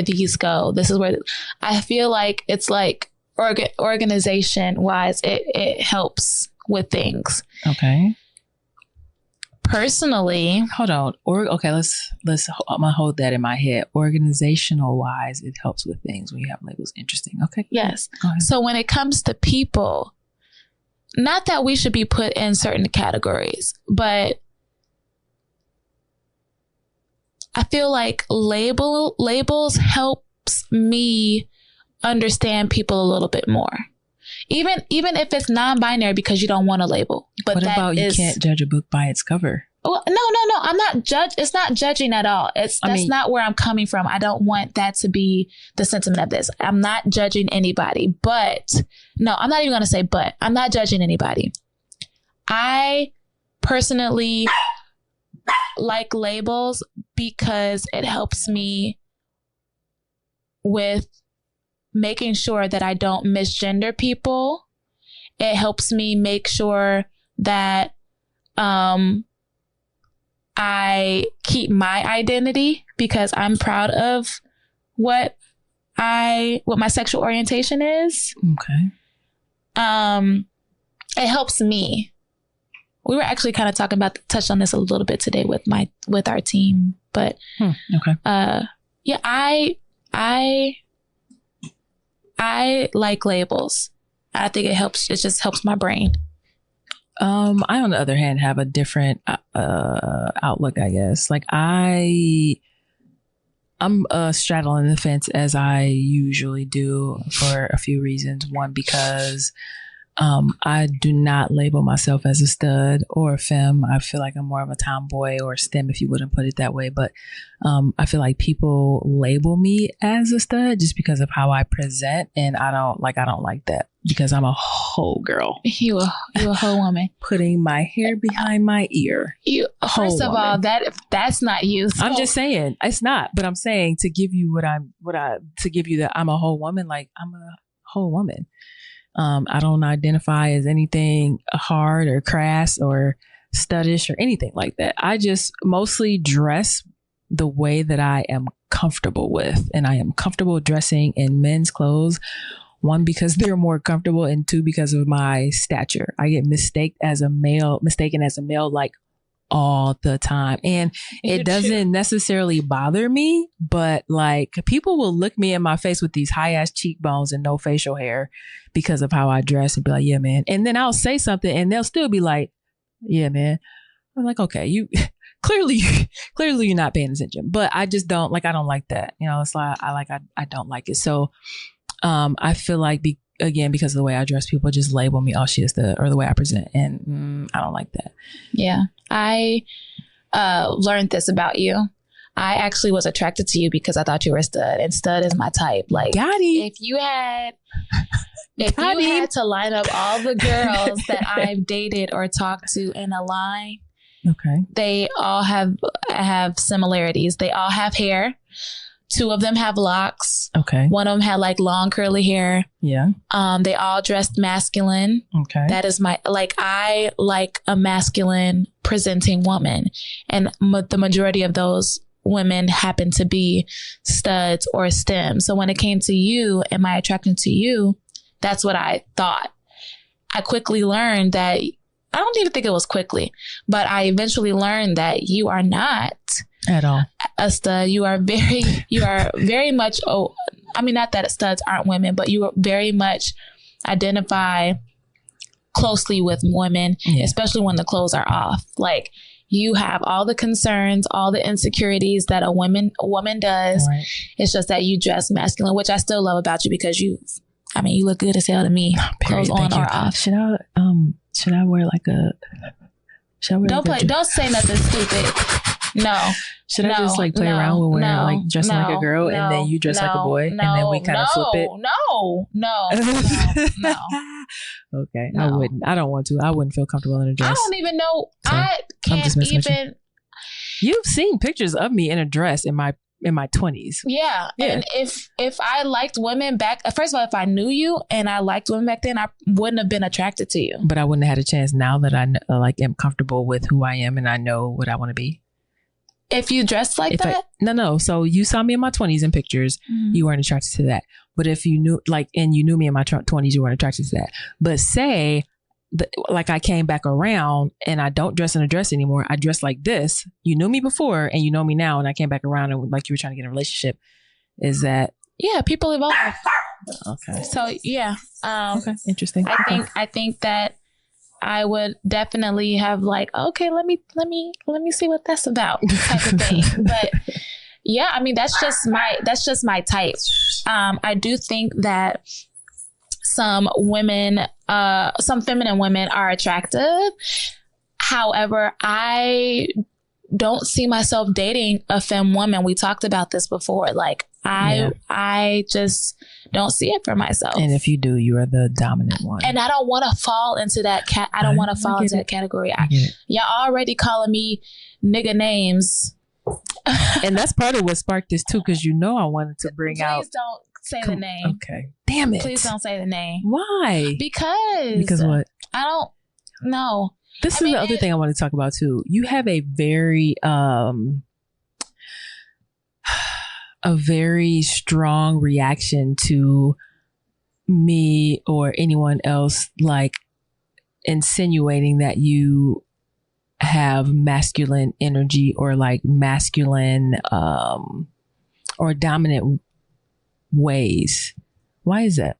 these go. This is where I feel like it's like organization wise, it helps with things. Okay. personally, hold on. Okay, let's. I'm gonna hold that in my head. Organizational wise, it helps with things when you have labels. Interesting. Okay. Yes. Go ahead. So when it comes to people, not that we should be put in certain categories, but I feel like labels helps me understand people a little bit more. Even if it's non-binary because you don't want a label. But what about you can't judge a book by its cover? Well, no. I'm not it's not judging at all. That's not where I'm coming from. I don't want that to be the sentiment of this. I'm not judging anybody, but no, I'm not even going to say but. I'm not judging anybody. I personally like labels because it helps me with making sure that I don't misgender people. It helps me make sure that I keep my identity because I'm proud of what my sexual orientation is. Okay. It helps me. We were actually kind of touched on this a little bit today with our team, but okay. Yeah, I like labels. I think it just helps my brain. I, on the other hand, have a different outlook, I guess. Like I'm straddling the fence as I usually do for a few reasons. One, because I do not label myself as a stud or a femme. I feel like I'm more of a tomboy or a STEM, if you wouldn't put it that way. But I feel like people label me as a stud just because of how I present, and I don't like that because I'm a whole girl. You a whole woman. Putting my hair behind my ear. First of all, that's not you. So. I'm just saying it's not, but I'm saying to give you to give you that I'm a whole woman. Like I'm a whole woman. I don't identify as anything hard or crass or studdish or anything like that. I just mostly dress the way that I am comfortable with. And I am comfortable dressing in men's clothes. One, because they're more comfortable, and two, because of my stature. I get mistaken as a male like all the time. And it doesn't necessarily bother me, but like people will look me in my face with these high ass cheekbones and no facial hair because of how I dress and be like, yeah, man. And then I'll say something and they'll still be like, yeah, man. I'm like, okay, you clearly you're not paying attention, but I just don't like that. You know, it's like, I don't like it. So, I feel like because of the way I dress, people just label me, oh, she is or the way I present. And I don't like that. Yeah. I learned this about you. I actually was attracted to you because I thought you were a stud, and stud is my type. Like, if you had to line up all the girls that I've dated or talked to in a line, okay, they all have similarities. They all have hair. Two of them have locks. Okay. One of them had like long curly hair. Yeah. They all dressed masculine. Okay. That is I like a masculine presenting woman. And the majority of those women happen to be studs or STEM. So when it came to you and my attraction to you, that's what I thought. I quickly learned that, I don't even think it was quickly, but I eventually learned that you are not at all a stud. You are very much, I mean, not that studs aren't women, but you very much identify closely with women, especially when the clothes are off. Like, you have all the concerns, all the insecurities that a woman does. Right. It's just that you dress masculine, which I still love about you because you look good as hell to me. Clothes on or off. Should I wear like a? Don't say nothing stupid. No. Should I just like play around with wearing like dressing like a girl and then you dress like a boy and then we kind of flip it? No. Okay. No. I wouldn't. I don't want to. I wouldn't feel comfortable in a dress. I don't even know. So I can't even. You've seen pictures of me in a dress in my 20s. Yeah. And if I liked women back, first of all, if I knew you and I liked women back then, I wouldn't have been attracted to you. But I wouldn't have had a chance now that I am comfortable with who I am and I know what I want to be. If you dressed like that? No. So you saw me in my 20s in pictures. Mm-hmm. You weren't attracted to that. But if you knew, and you knew me in my 20s, you weren't attracted to that. But say like I came back around and I don't dress in a dress anymore. I dress like this. You knew me before and you know me now. And I came back around and like you were trying to get in a relationship. Is that? Yeah, people evolve. Okay. So yeah. Okay. Interesting. I think that I would definitely have like, okay, let me see what that's about type of thing. But yeah, I mean, that's just my type. I do think that some women, some feminine women are attractive. However, I don't see myself dating a femme woman. We talked about this before. Like I just don't see it for myself. And if you do, you are the dominant one. And I don't want to fall into that I don't want to fall into that category. Y'all already calling me nigga names. And that's part of what sparked this too, because I wanted to bring out. Please don't say the name. Okay. Damn it. Please don't say the name. Why? Because what? I don't know. This is the other thing I want to talk about too. You have a very strong reaction to me or anyone else like insinuating that you have masculine energy or like masculine or dominant ways. Why is that?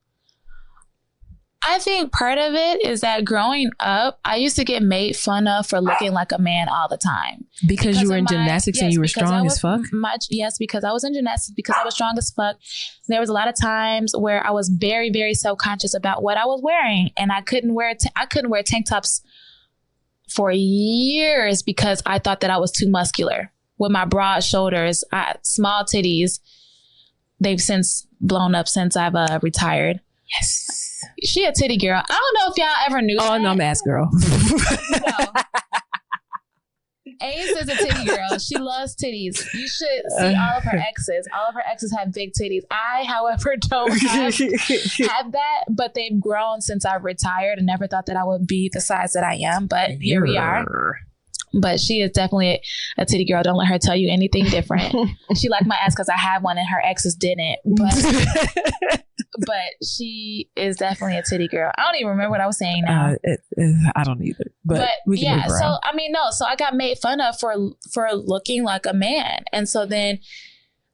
I think part of it is that growing up, I used to get made fun of for looking like a man all the time. Because you were in gymnastics and you were strong as fuck? Yes, because I was in gymnastics, because I was strong as fuck. There was a lot of times where I was very, very self-conscious about what I was wearing. And I couldn't wear tank tops for years because I thought that I was too muscular. With my broad shoulders, small titties. They've since blown up since I've retired. Yes. She a titty girl. I don't know if y'all ever knew that. No, I'm ass girl. No. Ace is a titty girl. She loves titties. You should see all of her exes. All of her exes have big titties. I, however, don't have that, but they've grown since I've retired and never thought that I would be the size that I am. But here we are. But she is definitely a titty girl. Don't let her tell you anything different. She liked my ass because I had one and her exes didn't. But she is definitely a titty girl. I don't even remember what I was saying now. I don't either. But we can move around. So I mean, no. So I got made fun of for looking like a man, and so then,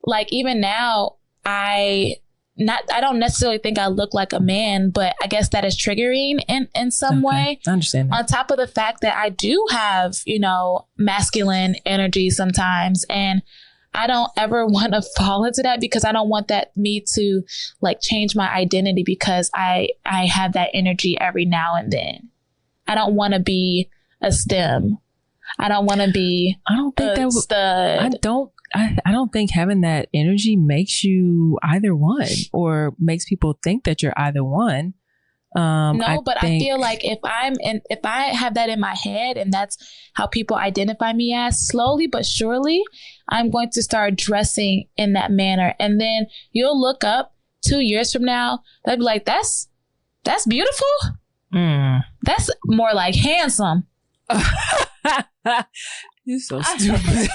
like even now, I don't necessarily think I look like a man, but I guess that is triggering in some way. I understand that. On top of the fact that I do have, masculine energy sometimes, and I don't ever want to fall into that because I don't want me to like change my identity because I have that energy every now and then. I don't want to be a STEM. I don't want to be a stud. I don't think having that energy makes you either one or makes people think that you're either one. I feel like if I have that in my head and that's how people identify me as, slowly but surely, I'm going to start dressing in that manner. And then you'll look up 2 years from now, they'll be like, that's beautiful. That's more like handsome. You're so stupid.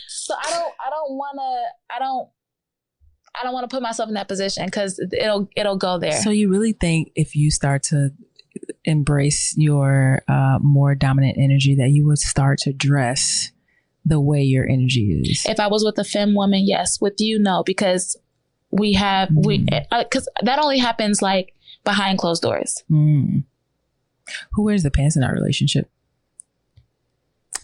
So I don't want to put myself in that position because it'll go there. So you really think if you start to embrace your more dominant energy that you would start to dress the way your energy is? If I was with a femme woman, yes. With you, no, because because that only happens like behind closed doors. Who wears the pants in our relationship?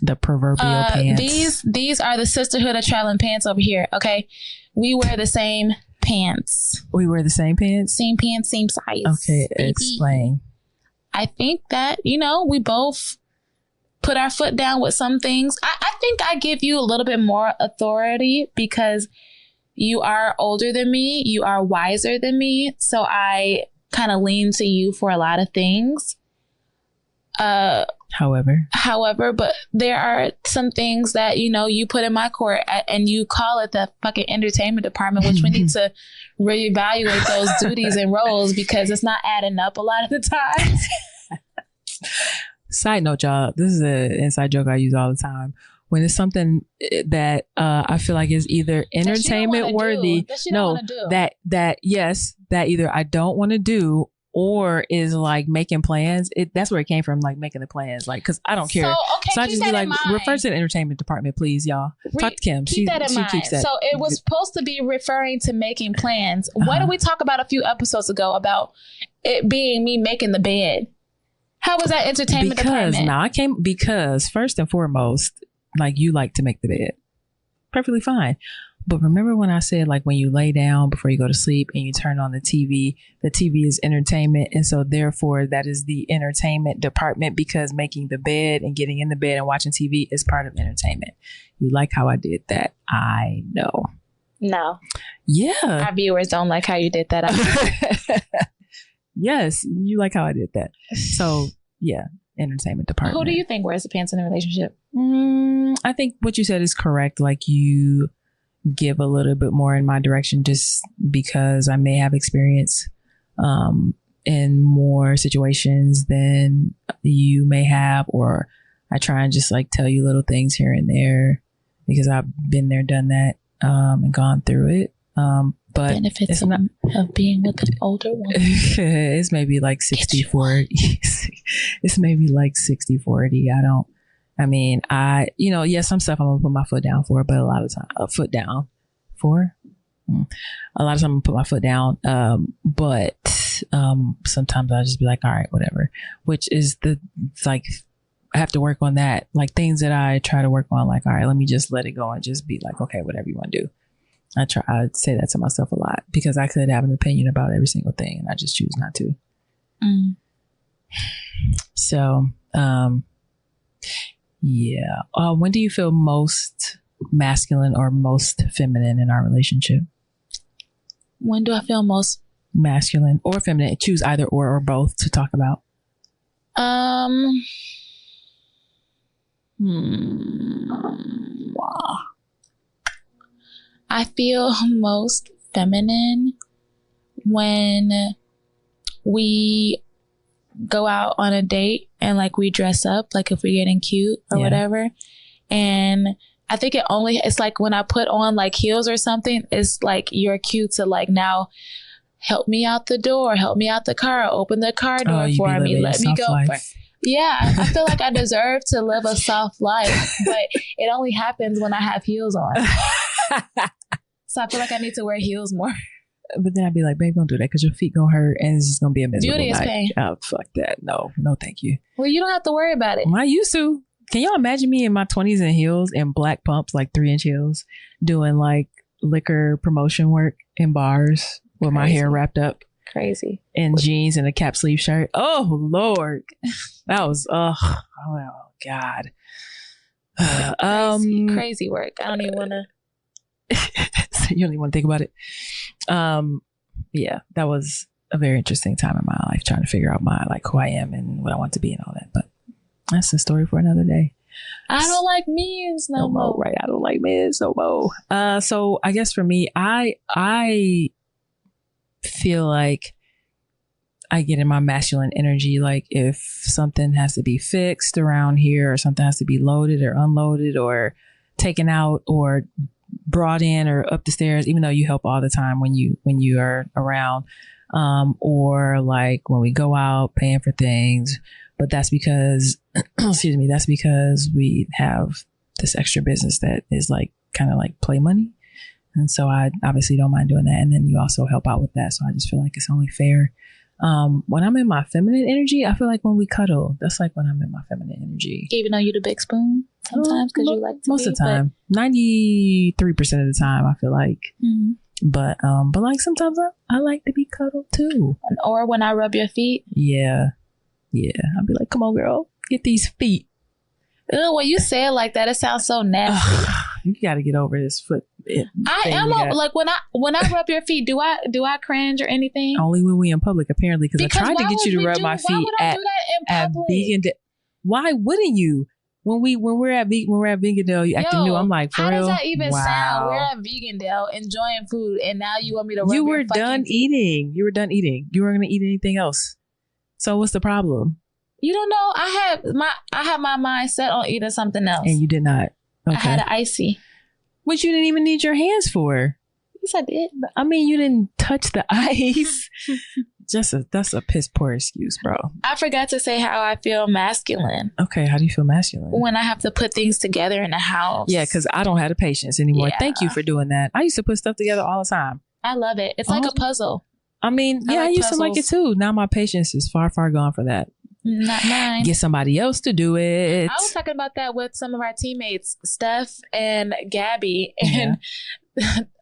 The proverbial pants. These are the sisterhood of traveling pants over here. Okay, we wear the same pants. We wear the same pants. Same pants, same size. Okay, baby. Explain. I think that we both put our foot down with some things. I think I give you a little bit more authority because you are older than me. You are wiser than me, so I kind of lean to you for a lot of things. However, but there are some things that, you put in my court and you call it the fucking entertainment department, which we need to reevaluate those duties and roles because it's not adding up a lot of the times. Side note, y'all, this is an inside joke I use all the time. When it's something that I feel like is either entertainment worthy, that either I don't want to do or is like making plans. That's where it came from, like making the plans. Like, because I don't care. So I just be like, refer to the entertainment department, please, y'all. Talk to Kim. Keep that in mind. Keeps that. So it was supposed to be referring to making plans. What did we talk about a few episodes ago about it being me making the bed? How was that entertainment department? Because first and foremost, like, you like to make the bed. Perfectly fine. But remember when I said, like, when you lay down before you go to sleep and you turn on the TV is entertainment. And so therefore that is the entertainment department, because making the bed and getting in the bed and watching TV is part of entertainment. You like how I did that? I know. No. Yeah. Our viewers don't like how you did that. Yes. You like how I did that. So yeah, entertainment department. Who do you think wears the pants in a relationship? I think what you said is correct. Like, you give a little bit more in my direction just because I may have experience in more situations than you may have, or I try and just like tell you little things here and there because I've been there, done that, and gone through it. But benefits of being with an older woman. It's maybe like 60-40. It's maybe like 60-40. Yes, some stuff I'm gonna put my foot down for, but a lot of time, a lot of time I'm gonna put my foot down. But sometimes I'll just be like, all right, whatever. Which is I have to work on that. Like, things that I try to work on, like, all right, let me just let it go and just be like, okay, whatever you want to do. I say that to myself a lot because I could have an opinion about every single thing and I just choose not to. So, yeah. When do you feel most masculine or most feminine in our relationship? When do I feel most masculine or feminine? Choose either or both to talk about. I feel most feminine when we go out on a date and like we dress up, like if we're getting cute or whatever. And I think it's like when I put on like heels or something, it's like you're cute to like now help me out the door, help me out the car, open the car door for me, let me go. Yeah, I feel like I deserve to live a soft life, but it only happens when I have heels on. So I feel like I need to wear heels more. But then I'd be like, babe, don't do that because your feet gonna hurt and it's just gonna be a miserable Beauty night. Is pain. Oh, fuck that. No, thank you. Well, you don't have to worry about it. I used to. Can y'all imagine me in my 20s in heels and black pumps, like 3-inch heels, doing like liquor promotion work in bars with my hair wrapped up? Crazy. And jeans and a cap sleeve shirt. Oh, Lord. That was, oh God. Crazy work. I don't even want to. You don't even want to think about it. Yeah, that was a very interesting time in my life, trying to figure out who I am and what I want to be and all that. But that's a story for another day. I don't like men's no more. Right, I don't like men's no more. So I guess for me, I feel like I get in my masculine energy. Like if something has to be fixed around here, or something has to be loaded or unloaded or taken out or brought in or up the stairs, even though you help all the time when you are around, or like when we go out paying for things, but that's because that's because we have this extra business that is like kind of like play money, and so I obviously don't mind doing that, and then you also help out with that, so I just feel like it's only fair. When I'm in my feminine energy, I feel like when we cuddle, that's like when I'm in my feminine energy. Even though you're the big spoon sometimes, because you like to most of the time, 93% of the time, I feel like. Mm-hmm. But like sometimes I like to be cuddled too. Or when I rub your feet. Yeah. I'll be like, come on, girl, get these feet. Ew, when you say it like that, it sounds so nasty. You got to get over this foot. I am like when I rub your feet, do I cringe or anything? Only when we in public, apparently, because I tried to get you to rub my feet at Vegan. Why wouldn't you? When we're at Vegandale, you acting new. I'm like, for real? How does that even sound? We're at Vegandale enjoying food, and now you want me to rub You your were done eating. You were done eating. You weren't going to eat anything else. So what's the problem? You don't know. I had my mind set on eating something else. And you did not. Okay. I had an icy. Which you didn't even need your hands for. Yes, I did. I mean, you didn't touch the ice. that's a piss poor excuse, bro. I forgot to say how I feel masculine. Okay, how do you feel masculine? When I have to put things together in the house. Yeah, because I don't have the patience anymore. Yeah. Thank you for doing that. I used to put stuff together all the time. I love it. It's like a puzzle. I mean, I used to like it too. Now my patience is far, far gone for that. Not mine. Get somebody else to do it. I was talking about that with some of our teammates, Steph and Gabby. And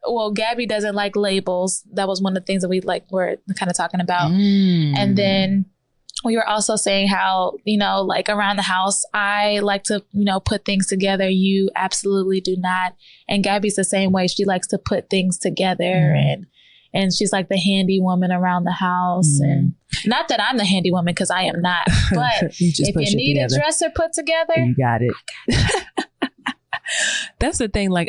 well, Gabby doesn't like labels. That was one of the things that we were kind of talking about. And then we were also saying how, like around the house, I like to, put things together. You absolutely do not. And Gabby's the same way. She likes to put things together and she's like the handy woman around the house. And not that I'm the handy woman, because I am not. But if you need a dresser put together, you got it. That's the thing. Like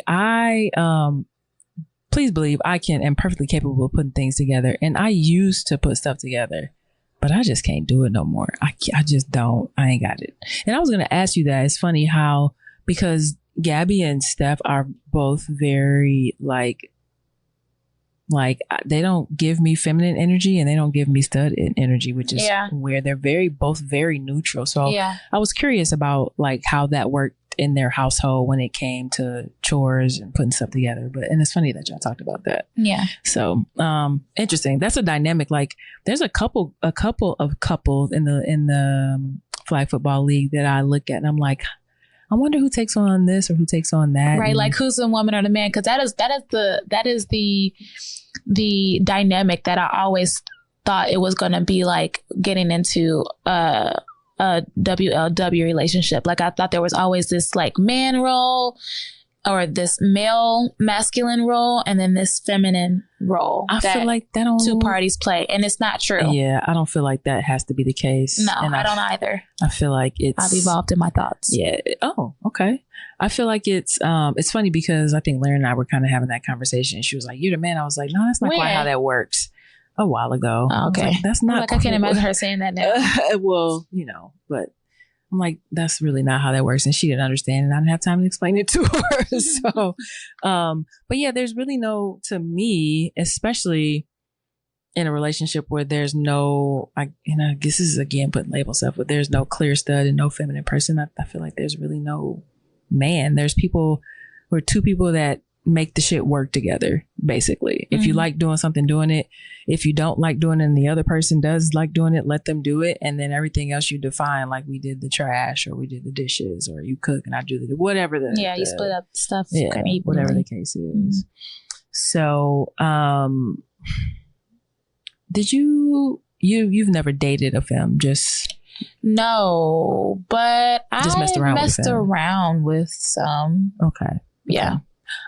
please believe I am perfectly capable of putting things together. And I used to put stuff together, but I just can't do it no more. I just don't. I ain't got it. And I was going to ask you that. It's funny how, because Gabby and Steph are both very like they don't give me feminine energy and they don't give me stud energy, which is where they're both very neutral. So I was curious about like how that worked in their household when it came to chores and putting stuff together. And it's funny that y'all talked about that. Yeah. So interesting. That's a dynamic. Like there's a couple of couples in the flag football league that I look at and I'm like, I wonder who takes on this or who takes on that. Right. Like who's the woman or the man? Because that is the dynamic that I always thought it was going to be like getting into a WLW relationship. Like I thought there was always this like man role or this male masculine role and then this feminine role. I feel like that don't... two parties play, and it's not true. Yeah, I don't feel like that has to be the case. No, I don't either. I feel like I've evolved in my thoughts. Yeah. Oh, okay. I feel like it's funny because I think Larry and I were kind of having that conversation. She was like, "You're the man." I was like, "No, that's not quite how that works." A while ago. Oh, okay. Like, that's not. Like I can't imagine her saying that now. Well, but I'm like, that's really not how that works. And she didn't understand and I didn't have time to explain it to her. So, but yeah, there's really to me, especially in a relationship where there's no, I guess this is again putting label stuff, but there's no clear stud and no feminine person. I feel like there's really no man. There's we're two people that make the shit work together, basically. If you like doing something, doing it. If you don't like doing it and the other person does like doing it, let them do it. And then everything else you define, like we did the trash or we did the dishes or you cook and I do whatever you split up stuff. Yeah, whatever the case is. So, did you've never dated a femme? No, but I messed around with some. Okay. Yeah.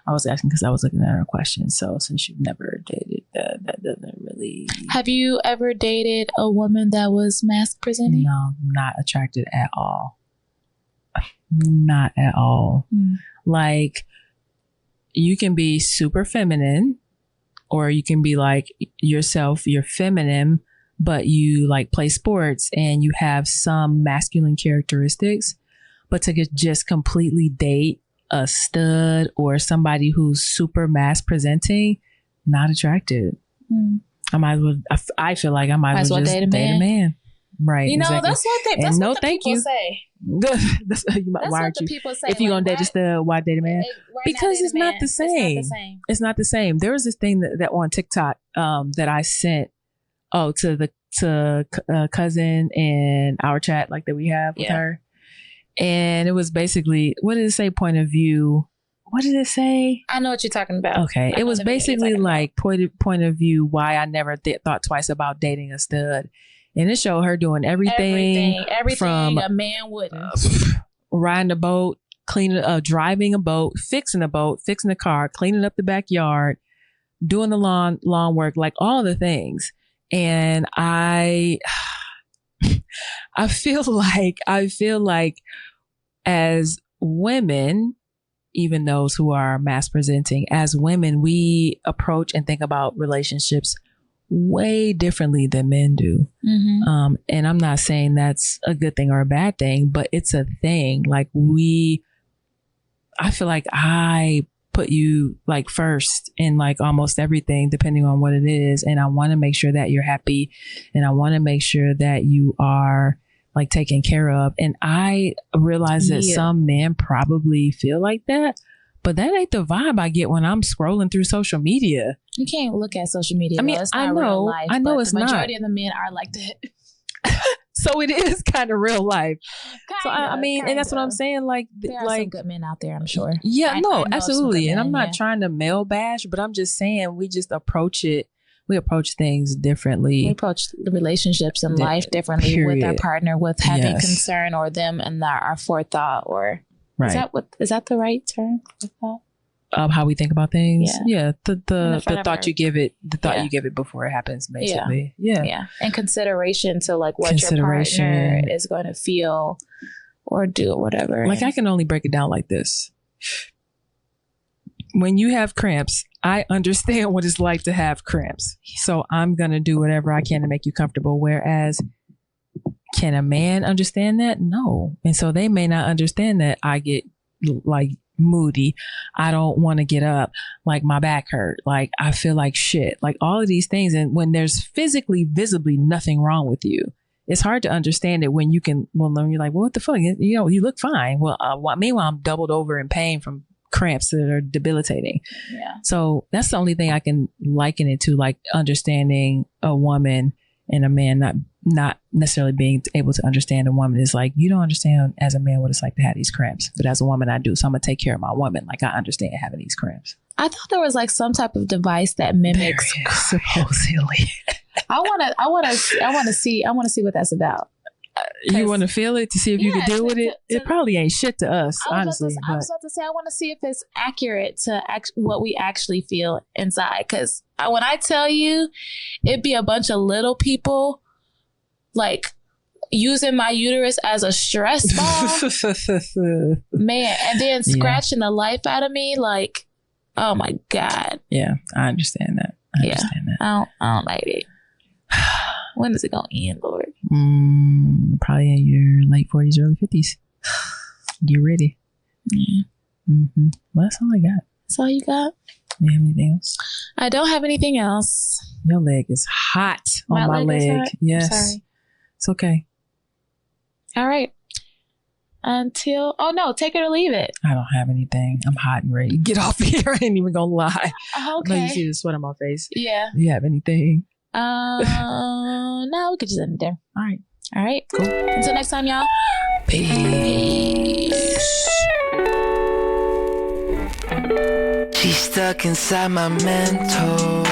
I was asking because I was looking at her question. So since you've never dated, that doesn't really. Have you ever dated a woman that was mask presenting? No, not attracted at all. Not at all. Like you can be super feminine or you can be like yourself, you're feminine, but you like play sports and you have some masculine characteristics, but to just completely date a stud or somebody who's super mass presenting, not attracted. I feel like I might as well just date a man. Right. Exactly. That's what people say. That's what the people say. If you're going to date a stud, why date a man? Because it's not the same. It's not the same. There was this thing that on TikTok that I sent to cousin in our chat like that we have with her. And it was basically, what did it say? Point of view. What did it say? I know what you're talking about. Okay. It was basically like point of view why I never thought twice about dating a stud. And it showed her doing everything from a man wouldn't. Riding a boat, driving a boat, fixing a car, cleaning up the backyard, doing the lawn work, like all the things. And I feel like as women, even those who are mass presenting, as women, we approach and think about relationships way differently than men do. And I'm not saying that's a good thing or a bad thing, but it's a thing. Like I feel like I put you like first in like almost everything, depending on what it is. And I want to make sure that you're happy, and I want to make sure that you are like taken care of. And I realize that some men probably feel like that, but that ain't the vibe I get when I'm scrolling through social media. You can't look at social media. I mean, I know, real life, I know it's not. The majority of the men are like that. So it is kind of real life. Kinda, so I mean, and that's what I'm saying. Like, there are some good men out there, I'm sure. Yeah, I know absolutely. And I'm not yeah. trying to male bash, but I'm just saying we just approach it. We approach things differently. We approach the relationships and life differently with our partner, with having concern or them and our forethought, or is that the right term? Forethought? How we think about things. Yeah. The thought you give it, you give it before it happens, basically. Yeah. And consideration to like what your partner is going to feel or do or whatever. Like I can only break it down like this. When you have cramps, I understand what it's like to have cramps. So I'm going to do whatever I can to make you comfortable. Whereas, can a man understand that? No. And so they may not understand that I get like moody. I don't want to get up. Like my back hurt. Like I feel like shit. Like all of these things. And when there's physically, visibly nothing wrong with you, it's hard to understand it when you can, well, then you're like, well, what the fuck? You know, you look fine. Well, meanwhile, I'm doubled over in pain from cramps that are debilitating. Yeah. So that's the only thing I can liken it to, like understanding a woman and a man not necessarily being able to understand a woman. Is like, you don't understand as a man what it's like to have these cramps, but as a woman I do. So I'm gonna take care of my woman like I understand having these cramps. I thought there was like some type of device that mimics supposedly. I want to see what that's about. You want to feel it to see if you can deal with it? It probably ain't shit to us, honestly. I was about to say, I want to see if it's accurate to what we actually feel inside. Because when I tell you, it'd be a bunch of little people like using my uterus as a stress ball, man, and then scratching the life out of me. Like, oh my God. Yeah, I understand that. I don't like it. When is it gonna end, Lord? Probably in your late 40s, early 50s. Get ready. Yeah. Mm-hmm. Well, that's all I got. That's all you got? You have anything else? I don't have anything else. Your leg is hot on my leg. Yes. Sorry. It's okay. All right. Oh no, take it or leave it. I don't have anything. I'm hot and ready. Get off here. I ain't even gonna lie. Okay. No, you see the sweat on my face. Yeah. You have anything? No, we could just end it there. All right. Cool. Until next time, y'all. Peace. She's stuck inside my mental.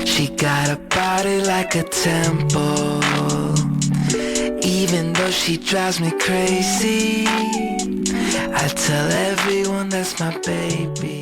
She got a body like a temple. Even though she drives me crazy, I tell everyone that's my baby.